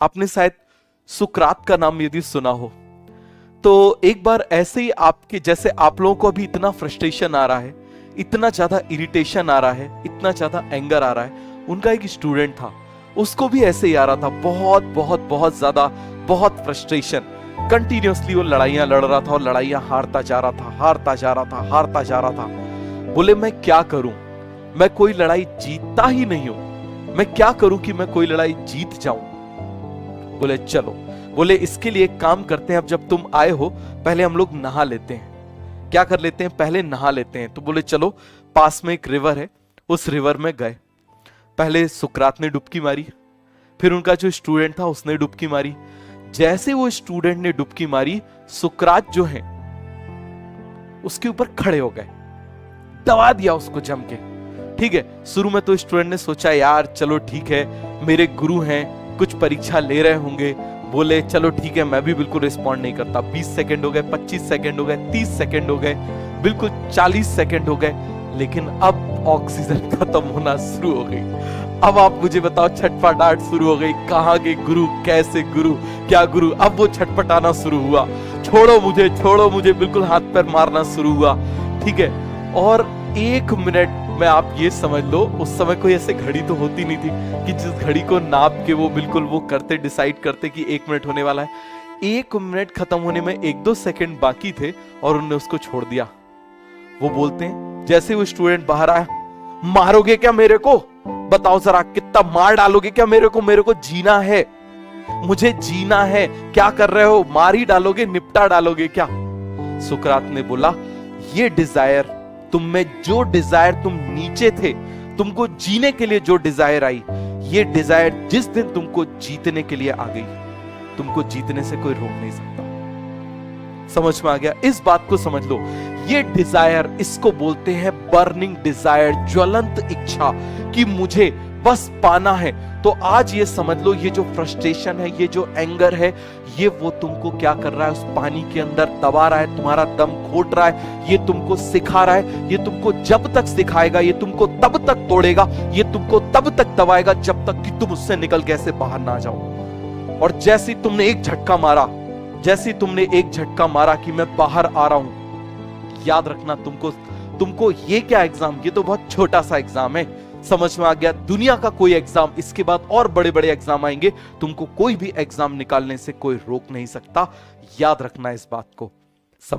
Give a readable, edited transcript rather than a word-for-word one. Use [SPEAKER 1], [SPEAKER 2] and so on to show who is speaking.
[SPEAKER 1] आपने शायद सुकरात का नाम यदि सुना हो, तो एक बार ऐसे ही आपके जैसे आप लोगों को अभी इतना फ्रस्ट्रेशन आ रहा है, इतना ज्यादा इरिटेशन आ रहा है, इतना ज्यादा एंगर आ रहा है, उनका एक स्टूडेंट था, उसको भी ऐसे ही आ रहा था, बहुत बहुत बहुत ज्यादा, बहुत फ्रस्ट्रेशन। कंटिन्यूअसली वो लड़ाइयां लड़ रहा था और लड़ाइयां हारता जा रहा था, हारता जा रहा था, हारता जा रहा था। बोले मैं क्या करूं, मैं कोई लड़ाई जीतता ही नहीं हूं, मैं क्या करूं कि मैं कोई लड़ाई जीत जाऊं। बोले चलो, बोले इसके लिए एक काम करते हैं, अब जब तुम आए हो पहले हम लोग नहा लेते हैं। क्या कर लेते हैं, पहले नहा लेते हैं। तो बोले चलो, पास में एक रिवर है, उस रिवर में गए। पहले सुकरात ने डुबकी मारी, फिर उनका जो स्टूडेंट था उसने डुबकी मारी। जैसे वो स्टूडेंट ने डुबकी मारी, सुकरात जो है उसके ऊपर खड़े हो गए, दबा दिया उसको जम के। ठीक है, शुरू में तो स्टूडेंट ने सोचा यार चलो ठीक है, मेरे गुरु हैं, कुछ परीक्षा ले रहे होंगे, बोले चलो ठीक है, मैं भी बिल्कुल रिस्पॉन्ड नहीं करता। 20 सेकंड हो गए, 25 सेकंड हो गए, 30 सेकंड हो गए, बिल्कुल 40 सेकंड हो गए, लेकिन अब ऑक्सीजन खत्म होना शुरू हो गई। अब आप मुझे बताओ, छटपटाहट शुरू हो गई, कहाँ के गुरु, कैसे गुरु, क्या गुरु। अब वो छटपटाना शुरू हुआ, छोड़ो मुझे, छोड़ो मुझे, बिल्कुल हाथ पैर मारना शुरू हुआ। ठीक है, और 1 मिनट में आप ये समझ लो, उस समय कोई ऐसे घड़ी तो होती नहीं थी कि जिस घड़ी को नाप के वो बिल्कुल वो करते, डिसाइड करते कि 1 मिनट होने वाला है। 1 मिनट खत्म होने में 1-2 सेकंड बाकी थे और उन्होंने उसको छोड़ दिया। वो बोलते हैं, जैसे वो स्टूडेंट बाहर आया, मारोगे क्या मेरे को, बताओ जरा, कितना मार डालोगे क्या मेरे को जीना है, मुझे जीना है, क्या कर रहे हो, मार ही डालोगे, निपटा डालोगे क्या। सुकरात ने बोला, ये डिजायर तुम में, जो डिजायर तुम नीचे थे, तुमको जीने के लिए जो डिजायर आई, ये डिजायर जिस दिन तुमको जीतने के लिए आ गई, तुमको जीतने से कोई रोक नहीं सकता। समझ में आ गया, इस बात को समझ लो। ये डिजायर, इसको बोलते हैं बर्निंग डिजायर, ज्वलंत इच्छा कि मुझे बस पाना है। तो आज ये समझ लो, ये जो फ्रस्ट्रेशन है, ये जो एंगर है, ये वो तुमको क्या कर रहा है, उस पानी के अंदर दबा रहा है, तुम्हारा दम घोट रहा है, ये तुमको सिखा रहा है, ये तुमको जब तक सिखाएगा, ये तुमको तब तक तोड़ेगा, ये तुमको तब तक दबाएगा जब तक कि तुम उससे निकल कैसे बाहर ना जाओ। और जैसे तुमने एक झटका मारा, जैसे तुमने एक झटका मारा कि मैं बाहर आ रहा हूं, याद रखना, तुमको ये क्या एग्जाम, ये तो बहुत छोटा सा एग्जाम है। समझ में आ गया, दुनिया का कोई एग्जाम, इसके बाद और बड़े बड़े एग्जाम आएंगे, तुमको कोई भी एग्जाम निकालने से कोई रोक नहीं सकता। याद रखना इस बात को।